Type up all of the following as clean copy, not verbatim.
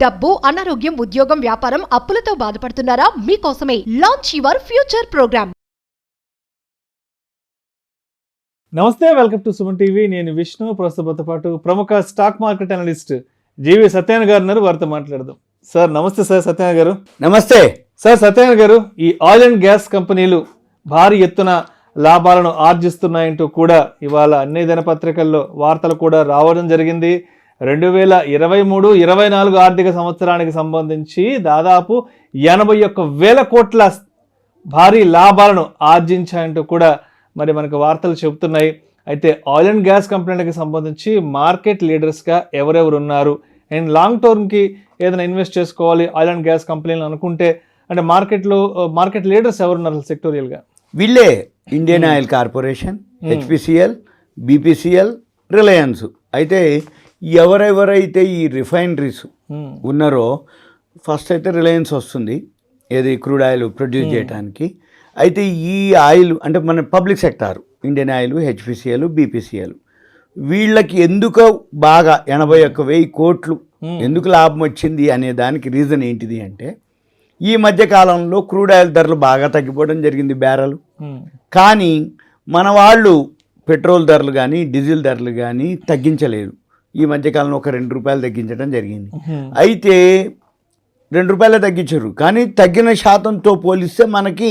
డబ్బు, అనారోగ్యం, ఉద్యోగం, వ్యాపారం, అప్పులతో బాధపడుతున్నారా? మీకోసమే లాంచ్ యువర్ ఫ్యూచర్ ప్రోగ్రామ్. నమస్తే, వెల్కమ్ టు సుమన్ టీవీ. నేను విష్ణు. ప్రస్తుతంతో పాటు ప్రముఖ స్టాక్ మార్కెట్ అనలిస్ట్ జీవి సత్యనారాయణ గారు ఉన్నారు. వారితో మాట్లాడదాం. సార్ నమస్తే. సార్ సత్యనారాయణ గారు నమస్తే. సార్ సత్యనారాయణ గారు, ఈ ఆయిల్ అండ్ గ్యాస్ కంపెనీలు భారీ ఎత్తున లాభాలను ఆర్జిస్తున్నాయంటూ కూడా ఇవాళ అన్ని దినపత్రికల్లో వార్తలు కూడా రావడం జరిగింది. 2023-24 ఆర్థిక సంవత్సరానికి సంబంధించి దాదాపు 81,000 కోట్ల భారీ లాభాలను ఆర్జించాయంటూ కూడా మరి మనకు వార్తలు చెబుతున్నాయి. అయితే ఆయిల్ అండ్ గ్యాస్ కంపెనీలకు సంబంధించి మార్కెట్ లీడర్స్గా ఎవరెవరు ఉన్నారు, అండ్ లాంగ్ టర్మ్కి ఏదైనా ఇన్వెస్ట్ చేసుకోవాలి ఆయిల్ అండ్ గ్యాస్ కంపెనీలు అనుకుంటే అంటే మార్కెట్ లీడర్స్ ఎవరున్నారు సెక్టోరియల్గా? వీళ్ళే Indian oil corporation, HPCL, BPCL, Reliance. అయితే ఎవరెవరైతే ఈ రిఫైనరీస్ ఉన్నారో ఫస్ట్ అయితే రిలయన్స్ వస్తుంది, ఏది క్రూడ్ ఆయిల్ ప్రొడ్యూస్ చేయడానికి. అయితే ఈ ఆయిల్ అంటే మన public sector Indian oil, HPCL, BPCL వీళ్ళకి ఎందుకు బాగా 81,000 కోట్లు ఎందుకు లాభం వచ్చింది అనే దానికి రీజన్ ఏంటిది అంటే, ఈ మధ్య కాలంలో క్రూడ్ ఆయిల్ ధరలు బాగా తగ్గిపోవడం జరిగింది బ్యారెల్. కానీ మన వాళ్ళు పెట్రోల్ ధరలు కానీ డీజిల్ ధరలు కానీ తగ్గించలేదు. ఈ మధ్యకాలంలో ఒక 2 రూపాయలు తగ్గించడం జరిగింది. అయితే 2 రూపాయలే తగ్గించారు, కానీ తగ్గిన శాతంతో పోలిస్తే మనకి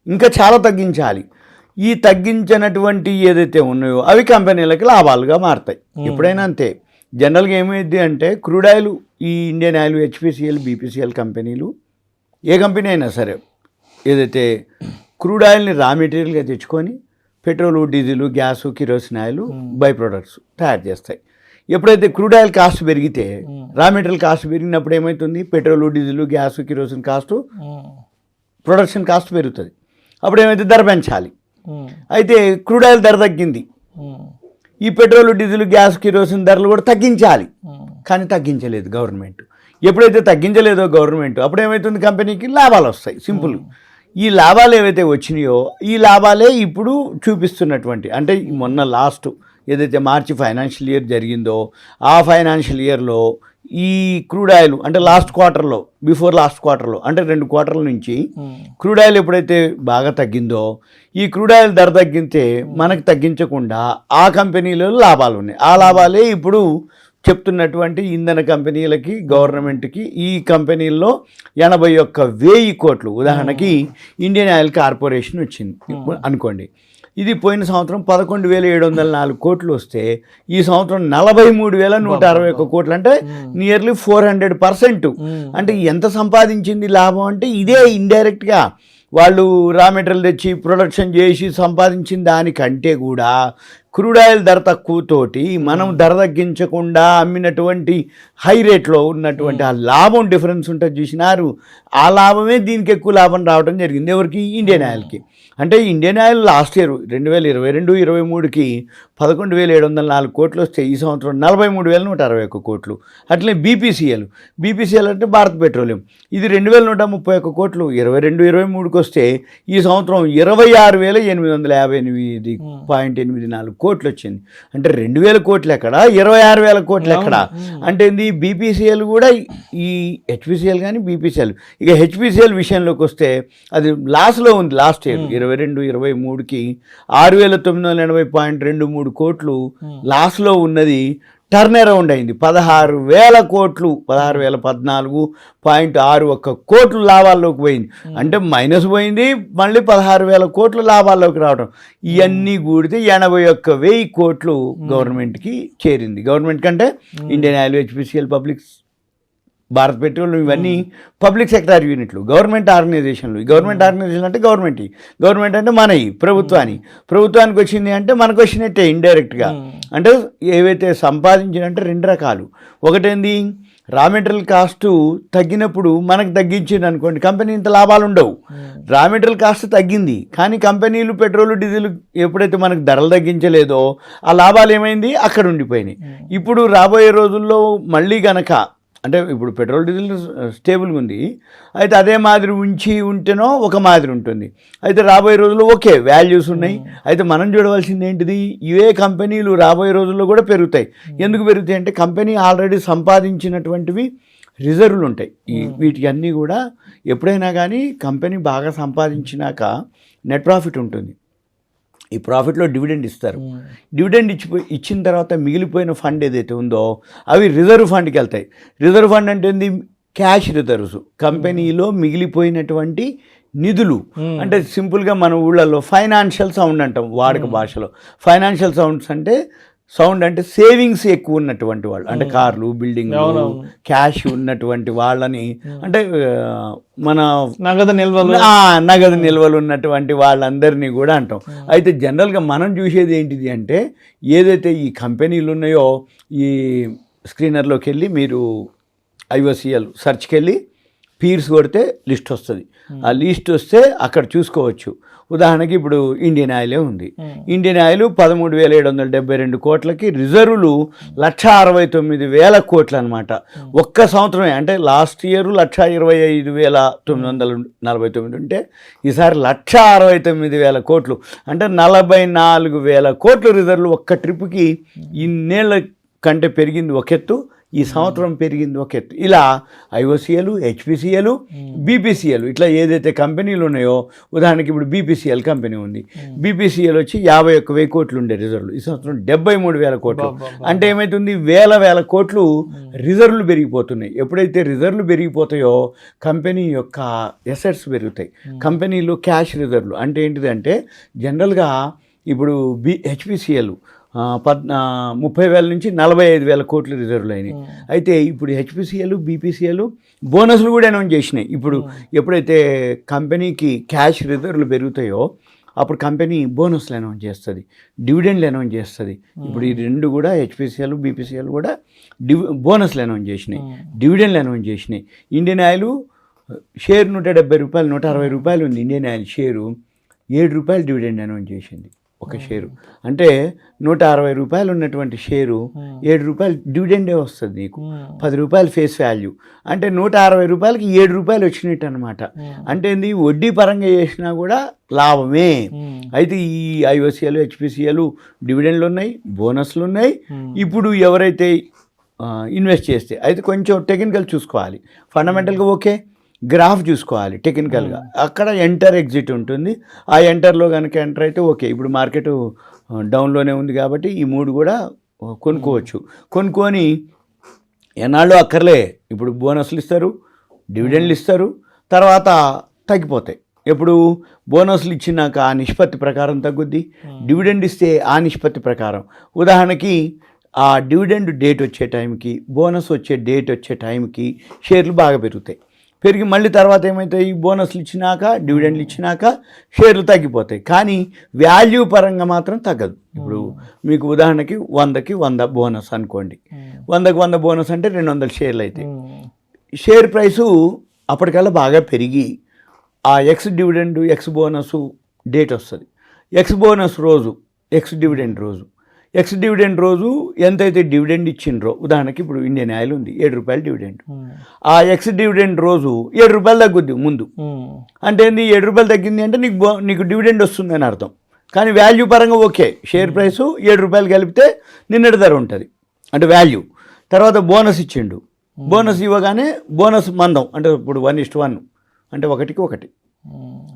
ఇంకా చాలా తగ్గించాలి. ఈ తగ్గించినటువంటి ఏదైతే ఉన్నాయో అవి కంపెనీలకి లాభాలుగా మారుతాయి. ఎప్పుడైనా అంతే. జనరల్గా ఏమైంది అంటే క్రూడ్ ఆయిల్, ఈ ఇండియన్ ఆయిల్, హెచ్పిసిఎల్, బీపీసీఎల్ కంపెనీలు ఏ కంపెనీ అయినా సరే ఏదైతే క్రూడ్ ఆయిల్ని రా మెటీరియల్గా తెచ్చుకొని petrol, diesel, gas, kerosene oil by products తయారు చేస్తాయి. ఎప్పుడైతే క్రూడ్ ఆయిల్ కాస్ట్ పెరిగితే రా మెటీరియల్ కాస్ట్ పెరిగినప్పుడు ఏమవుతుంది, petrol, diesel, gas, kerosene cost, production cost పెరుగుతుంది. అప్పుడు ఏమైతే ధర పెంచాలి. అయితే క్రూడ్ ఆయిల్ ధర తగ్గింది, ఈ పెట్రోలు, డీజిల్, గ్యాస్, కిరోసిన్ ధరలు కూడా తగ్గించాలి. కానీ తగ్గించలేదు గవర్నమెంట్. ఎప్పుడైతే తగ్గించలేదో గవర్నమెంట్ అప్పుడు ఏమవుతుంది, కంపెనీకి లాభాలు వస్తాయి. సింపుల్. ఈ లాభాలు ఏవైతే వచ్చినాయో ఈ లాభాలే ఇప్పుడు చూపిస్తున్నటువంటి, అంటే మొన్న లాస్ట్ ఏదైతే మార్చి ఫైనాన్షియల్ ఇయర్ జరిగిందో ఆ ఫైనాన్షియల్ ఇయర్లో ఈ క్రూడ్ ఆయిల్ అంటే లాస్ట్ క్వార్టర్లో, బిఫోర్ లాస్ట్ క్వార్టర్లో అంటే 2 క్వార్టర్ల నుంచి క్రూడ్ ఆయిల్ ఎప్పుడైతే బాగా తగ్గిందో ఈ క్రూడ్ ఆయిల్ ధర తగ్గితే మనకు తగ్గించకుండా ఆ కంపెనీలో లాభాలు ఉన్నాయి. ఆ లాభాలే ఇప్పుడు చెప్తున్నటువంటి ఇంధన కంపెనీలకి, గవర్నమెంట్కి ఈ కంపెనీల్లో 81,000 కోట్లు. ఉదాహరణకి ఇండియన్ ఆయిల్ కార్పొరేషన్ వచ్చింది అనుకోండి, ఇది పోయిన సంవత్సరం 11,704 కోట్లు వస్తే ఈ సంవత్సరం 43,161 కోట్లు, అంటే నియర్లీ 400%. అంటే ఎంత సంపాదించింది లాభం అంటే ఇదే ఇండైరెక్ట్గా వాళ్ళు రా మెటీరియల్ తెచ్చి ప్రొడక్షన్ చేసి సంపాదించిన దానికంటే కూడా క్రూడ్ ఆయిల్ ధర తక్కువతోటి మనం ధర తగ్గించకుండా అమ్మినటువంటి హై రేట్లో ఉన్నటువంటి ఆ లాభం డిఫరెన్స్ ఉంటుంది చూసినారు. ఆ లాభమే దీనికి ఎక్కువ లాభం రావడం జరిగింది. ఎవరికి? ఇండియన్ ఆయిల్కి. అంటే ఇండియన్ ఆయిల్ లాస్ట్ ఇయర్ 2022-23కి 11,704 కోట్లు వస్తే ఈ సంవత్సరం 43,161 కోట్లు. అట్లే బీపీసీఎల్ అంటే భారత్ పెట్రోలియం, ఇది 2,131 కోట్లు 22-23కి వస్తే ఈ సంవత్సరం 26,858.84 కోట్లు వచ్చింది. అంటే 2,000 కోట్లు ఎక్కడ, 26,000 కోట్లు ఎక్కడ అంటే ఏంది? బీపీసీఎల్ కూడా ఈ హెచ్పిసిఎల్ కానీ బీపీసీఎల్. ఇక హెచ్పిసిఎల్ విషయంలోకి వస్తే అది లాస్లో ఉంది. లాస్ట్ ఇయర్ 22-23కి 6,980.23 కోట్లు లాస్లో ఉన్నది. టర్న్ అరౌండ్ అయింది 16,000 కోట్లు, 16,014.61 కోట్లు లాభాల్లోకి పోయింది. అంటే మైనస్ పోయింది, మళ్ళీ 16,000 కోట్లు లాభాల్లోకి రావడం. ఇవన్నీ కూడితే 81,000 కోట్లు గవర్నమెంట్కి చేరింది. గవర్నమెంట్ కంటే Indian oil, HPCL, Bharat petrol ఇవన్నీ పబ్లిక్ సెక్టార్ యూనిట్లు, గవర్నమెంట్ ఆర్గనైజేషన్లు. గవర్నమెంట్ ఆర్గనైజేషన్ అంటే గవర్నమెంట్ అంటే మనవి, ప్రభుత్వానికి వచ్చింది అంటే మనకు వచ్చినట్టే ఇండైరెక్ట్గా. అంటే ఏవైతే సంపాదించినంటే 2 రకాలు. ఒకటేంది, రా మెటీరియల్ కాస్ట్ తగ్గినప్పుడు మనకు తగ్గించింది అనుకోండి, కంపెనీ ఇంత లాభాలు ఉండవు. రా మెటీరియల్ కాస్ట్ తగ్గింది కానీ కంపెనీలు పెట్రోల్, డీజిల్ ఎప్పుడైతే మనకు ధరలు తగ్గించలేదో ఆ లాభాలు ఏమైంది, అక్కడ ఉండిపోయినాయి. ఇప్పుడు రాబోయే రోజుల్లో మళ్ళీ గనక అంటే ఇప్పుడు పెట్రోల్ డీజిల్ స్టేబుల్గా ఉంది, అయితే అదే మాదిరి ఉంటేనో ఒక మాదిరి ఉంటుంది. అయితే రాబోయే రోజుల్లో ఓకే వాల్యూస్ ఉన్నాయి. అయితే మనం చూడవలసింది ఏంటిది, ఇవే కంపెనీలు రాబోయే రోజుల్లో కూడా పెరుగుతాయి. ఎందుకు పెరుగుతాయి అంటే కంపెనీ ఆల్రెడీ సంపాదించినటువంటివి రిజర్వులు ఉంటాయి. వీటికి అన్నీ కూడా ఎప్పుడైనా కానీ కంపెనీ బాగా సంపాదించినాక నెట్ ప్రాఫిట్ ఉంటుంది. ఈ ప్రాఫిట్లో డివిడెండ్ ఇస్తారు. డివిడెండ్ ఇచ్చిన తర్వాత మిగిలిపోయిన ఫండ్ ఏదైతే ఉందో అవి రిజర్వ్ ఫండ్కి వెళ్తాయి. రిజర్వ్ ఫండ్ అంటే ఏంది? క్యాష్ రిజర్వ్స్, కంపెనీలో మిగిలిపోయినటువంటి నిధులు. అంటే సింపుల్గా మన ఊళ్ళల్లో ఫైనాన్షియల్ సౌండ్ అంటాం వాడుక భాషలో. ఫైనాన్షియల్ సౌండ్ అంటే సేవింగ్స్ ఎక్కువ ఉన్నటువంటి వాళ్ళు, అంటే కార్లు, బిల్డింగ్లు, క్యాష్ ఉన్నటువంటి వాళ్ళని, అంటే మన నగదు నిల్వలు ఉన్నటువంటి వాళ్ళందరినీ కూడా అంటాం. అయితే జనరల్గా మనం చూసేది ఏంటిది అంటే, ఏదైతే ఈ కంపెనీలు ఉన్నాయో ఈ స్క్రీనర్లోకి వెళ్ళి మీరు IOCL సెర్చ్కి వెళ్ళి పీర్స్ కొడితే లిస్ట్ వస్తుంది. ఆ లిస్ట్ వస్తే అక్కడ చూసుకోవచ్చు. ఉదాహరణకి ఇప్పుడు ఇండియన్ ఆయిలే ఉంది. ఇండియన్ ఆయిల్ 13,772 కోట్లకి రిజర్వులు 1,69,000 కోట్లు అనమాట. ఒక్క సంవత్సరమే. అంటే లాస్ట్ ఇయర్ 1,25,949 ఉంటే ఈసారి 1,69,000 కోట్లు, అంటే 44,000 కోట్లు రిజర్వులు ఒక్క ట్రిప్కి. ఇన్నేళ్ల కంటే పెరిగింది ఒక ఎత్తు, ఈ సంవత్సరం పెరిగింది ఒక ఎత్తు. ఇలా IOCL, HPCL, BPCL ఇట్లా ఏదైతే కంపెనీలు ఉన్నాయో, ఉదాహరణకి ఇప్పుడు BPCL కంపెనీ ఉంది. BPCL వచ్చి 51,000 కోట్లు ఉండే రిజర్వులు, ఈ సంవత్సరం 73,000 కోట్లు. అంటే ఏమవుతుంది? వేల కోట్లు రిజర్వులు పెరిగిపోతున్నాయి. ఎప్పుడైతే రిజర్వులు పెరిగిపోతాయో కంపెనీ యొక్క ఎసెట్స్ పెరుగుతాయి. కంపెనీలో క్యాష్ రిజర్వులు అంటే ఏంటిదంటే, జనరల్గా ఇప్పుడు HPCL 30,000 నుంచి 45,000 కోట్లు రిజర్వులు అయినాయి. అయితే ఇప్పుడు HPCL, BPCL బోనస్లు కూడా అనౌన్స్ చేసినాయి. ఇప్పుడు ఎప్పుడైతే కంపెనీకి క్యాష్ రిజర్వులు పెరుగుతాయో అప్పుడు కంపెనీ బోనస్లు అనౌన్స్ చేస్తుంది, డివిడెండ్లు అనౌన్స్ చేస్తుంది. ఇప్పుడు ఈ రెండు కూడా HPCL, BPCL కూడా బోనస్లు అనౌన్స్ చేసినాయి, డివిడెండ్లు అనౌన్స్ చేసినాయి. ఇండియన్ ఆయిల్ షేర్ 170 రూపాయలు, 160 రూపాయలు ఉంది. ఇండియన్ ఆయిల్ షేరు 7 రూపాయలు డివిడెండ్ అనౌన్స్ చేసింది ఒక షేరు. అంటే 160 రూపాయలు ఉన్నటువంటి షేరు 7 రూపాయలు డివిడెండే వస్తుంది నీకు. 10 రూపాయలు ఫేస్ వాల్యూ అంటే 160 రూపాయలకి 7 రూపాయలు వచ్చినట్టు అనమాట. అంటే ఏంది? వడ్డీ పరంగా చేసినా కూడా లాభమే. అయితే ఈ IOCL, HPCL డివిడెండ్లు ఉన్నాయి, బోనస్లు ఉన్నాయి. ఇప్పుడు ఎవరైతే ఇన్వెస్ట్ చేస్తే, అయితే కొంచెం టెక్నికల్ చూసుకోవాలి, ఫండమెంటల్గా ఓకే, గ్రాఫ్ చూసుకోవాలి టెక్నికల్గా. అక్కడ ఎంటర్ ఎగ్జిట్ ఉంటుంది. ఆ ఎంటర్లో కనుక ఎంటర్ అయితే ఓకే. ఇప్పుడు మార్కెట్ డౌన్లోనే ఉంది కాబట్టి ఈ 3 కూడా కొనుక్కోవచ్చు. కొనుక్కొని ఎన్నాళ్ళు అక్కర్లే. ఇప్పుడు బోనస్లు ఇస్తారు, డివిడెండ్లు ఇస్తారు, తర్వాత తగ్గిపోతాయి. ఎప్పుడు బోనస్లు ఇచ్చినాక ఆ నిష్పత్తి ప్రకారం తగ్గుద్ది, డివిడెండ్ ఇస్తే ఆ నిష్పత్తి ప్రకారం. ఉదాహరణకి ఆ డివిడెండ్ డేట్ వచ్చే టైంకి, బోనస్ వచ్చే డేట్ వచ్చే టైంకి షేర్లు బాగా పెరుగుతాయి. పెరిగి మళ్ళీ తర్వాత ఏమవుతాయి? బోనస్లు ఇచ్చినాక, డివిడెండ్లు ఇచ్చినాక షేర్లు తగ్గిపోతాయి. కానీ వాల్యూ పరంగా మాత్రం తగ్గదు. ఇప్పుడు మీకు ఉదాహరణకి 100కి 100 బోనస్ అనుకోండి. 100కి 100 బోనస్ అంటే 200 షేర్లు అవుతాయి. షేర్ ప్రైసు అప్పటికల్లా బాగా పెరిగి ఆ X dividend, X bonus date వస్తుంది. ఎక్స్ బోనస్ రోజు, ఎక్స్ డివిడెండ్ రోజు, ఎక్స్ డివిడెండ్ రోజు ఎంతైతే డివిడెండ్ ఇచ్చిండ్రో, ఉదాహరణకి ఇప్పుడు ఇండియన్ ఆయిల్ ఉంది 7 రూపాయలు డివిడెండ్, ఆ ఎక్స్ డివిడెండ్ రోజు 7 రూపాయలు తగ్గుద్ది ముందు. అంటే ఏంది? 7 రూపాయలు తగ్గింది అంటే నీకు డివిడెండ్ వస్తుంది అని అర్థం. కానీ వాల్యూ పరంగా ఓకే, షేర్ ప్రైసు 7 రూపాయలు కలిపితే నిన్నటి ధర ఉంటుంది అంటే వాల్యూ. తర్వాత బోనస్ ఇచ్చిండు, బోనస్ ఇవ్వగానే బోనస్ మందం అంటే ఇప్పుడు 1:1 అంటే 1కి 1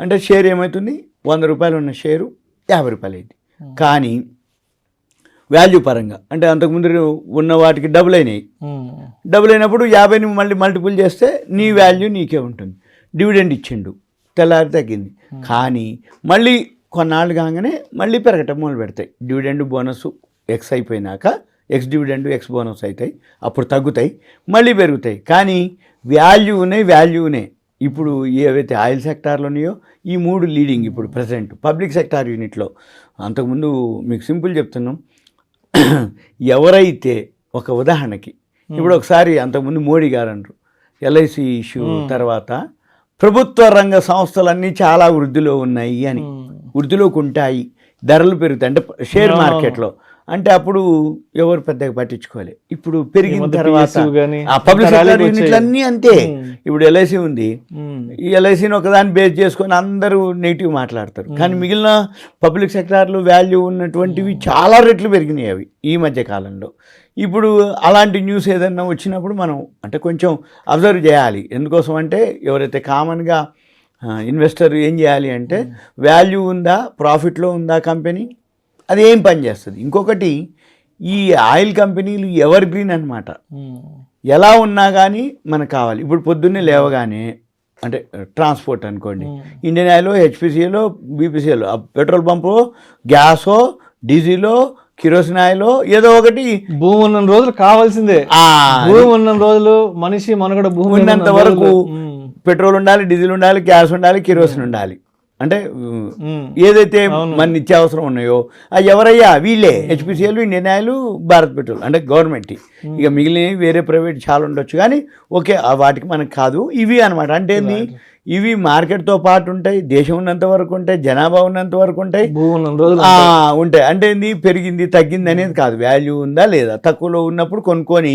అంటే షేర్ ఏమవుతుంది? 100 రూపాయలు ఉన్న షేరు 50 రూపాయలు అయింది. కానీ వాల్యూ పరంగా అంటే అంతకుముందు ఉన్న వాటికి డబుల్ అయినాయి. డబుల్ అయినప్పుడు 50ని మళ్ళీ మల్టిపుల్ చేస్తే నీ వాల్యూ నీకే ఉంటుంది. డివిడెండ్ ఇచ్చిండు, తెల్లారి తగ్గింది. కానీ మళ్ళీ కొన్నాళ్ళు కాగానే మళ్ళీ పెరగటం మొదలు పెడతాయి. డివిడెండ్ బోనస్ ఎక్స్ అయిపోయినాక ఎక్స్ డివిడెండ్ ఎక్స్ బోనస్ అవుతాయి, అప్పుడు తగ్గుతాయి, మళ్ళీ పెరుగుతాయి. కానీ వాల్యూనే ఇప్పుడు ఏవైతే ఆయిల్ సెక్టార్లు ఉన్నాయో ఈ 3 లీడింగ్ ఇప్పుడు ప్రజెంట్ పబ్లిక్ సెక్టార్ యూనిట్లో. అంతకుముందు మీకు సింపుల్ చెప్తున్నాం, ఎవరైతే ఒక ఉదాహరణకి ఇప్పుడు ఒకసారి అంతకుముందు మోడీ గారు అన్నారు LIC ఇష్యూ తర్వాత ప్రభుత్వ రంగ సంస్థలన్నీ చాలా వృద్ధిలో ఉన్నాయి అని, వృద్ధిలోకి ఉంటాయి, ధరలు పెరుగుతాయి అంటే షేర్ మార్కెట్లో. అంటే అప్పుడు ఎవరు పెద్దగా పట్టించుకోవాలి. ఇప్పుడు పెరిగిన తర్వాత ఆ పబ్లిక్ సెక్టర్ యూనిట్లు అన్నీ అంతే. ఇప్పుడు ఎల్ఐసి ఉంది, ఈ ఎల్ఐసిని ఒకదాన్ని బేస్ చేసుకొని అందరూ నెగిటివ్ మాట్లాడతారు. కానీ మిగిలిన పబ్లిక్ సెక్టార్లు వాల్యూ ఉన్నటువంటివి చాలా రెట్లు పెరిగినాయి అవి ఈ మధ్య కాలంలో. ఇప్పుడు అలాంటి న్యూస్ ఏదైనా వచ్చినప్పుడు మనం అంటే కొంచెం అబ్జర్వ్ చేయాలి. ఎందుకోసం అంటే ఎవరైతే కామన్గా ఇన్వెస్టర్ ఏం చేయాలి అంటే వాల్యూ ఉందా, ప్రాఫిట్లో ఉందా కంపెనీ, అది ఏం పని చేస్తుంది. ఇంకొకటి ఈ ఆయిల్ కంపెనీలు ఎవర్ గ్రీన్ అనమాట, ఎలా ఉన్నా కానీ మనకు కావాలి. ఇప్పుడు పొద్దున్నే లేవగానే అంటే ట్రాన్స్పోర్ట్ అనుకోండి, Indian oil, HPCL, BPCL, petrol pump, గ్యాసో, డీజిలో, కిరోసిన్ ఆయిల్, ఏదో ఒకటి. భూమి ఉన్న రోజులు కావాల్సిందే, భూమి ఉన్న రోజులు మనిషి మనుగడ భూమి ఉన్నంత వరకు పెట్రోల్ ఉండాలి, డీజిల్ ఉండాలి, గ్యాస్ ఉండాలి, కిరోసిన్ ఉండాలి. అంటే ఏదైతే మన నిత్యావసరం ఉన్నాయో అవి ఎవరయ్యా, వీళ్ళే HPCL, Indian oil, Bharat petrol, అంటే గవర్నమెంట్. ఇక మిగిలినవి వేరే ప్రైవేట్ చాలా ఉండొచ్చు, కానీ ఓకే వాటికి మనకు కాదు. ఇవి అనమాట. అంటే ఏంది, ఇవి మార్కెట్తో పాటు ఉంటాయి, దేశం ఉన్నంత వరకు ఉంటాయి, జనాభా ఉన్నంత వరకు ఉంటాయి, ఉంటాయి. అంటే ఏంది, పెరిగింది తగ్గింది అనేది కాదు, వాల్యూ ఉందా లేదా. తక్కువలో ఉన్నప్పుడు కొనుక్కొని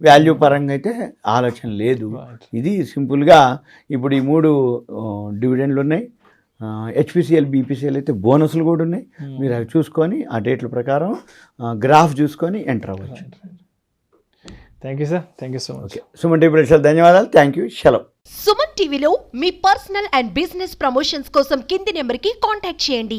వాల్యూ పరంగా అయితే ఆలోచన లేదు. ఇది సింపుల్గా ఇప్పుడు ఈ 3 డివిడెండ్లు ఉన్నాయి. హెచ్పిసిఎల్, బీపీసీఎల్ అయితే బోనస్లు కూడా ఉన్నాయి. మీరు అవి చూసుకొని ఆ డేట్ల ప్రకారం గ్రాఫ్ చూసుకొని ఎంటర్ అవ్వచ్చు. Thank you sir, thank you so much. Suman TV ప్రేక్షకులకు ధన్యవాదాలు. Thank you. సెలవు. సుమన్ టీవీలో మీ పర్సనల్ అండ్ బిజినెస్ ప్రమోషన్స్ కోసం కింది నెంబర్కి కాంటాక్ట్ చేయండి.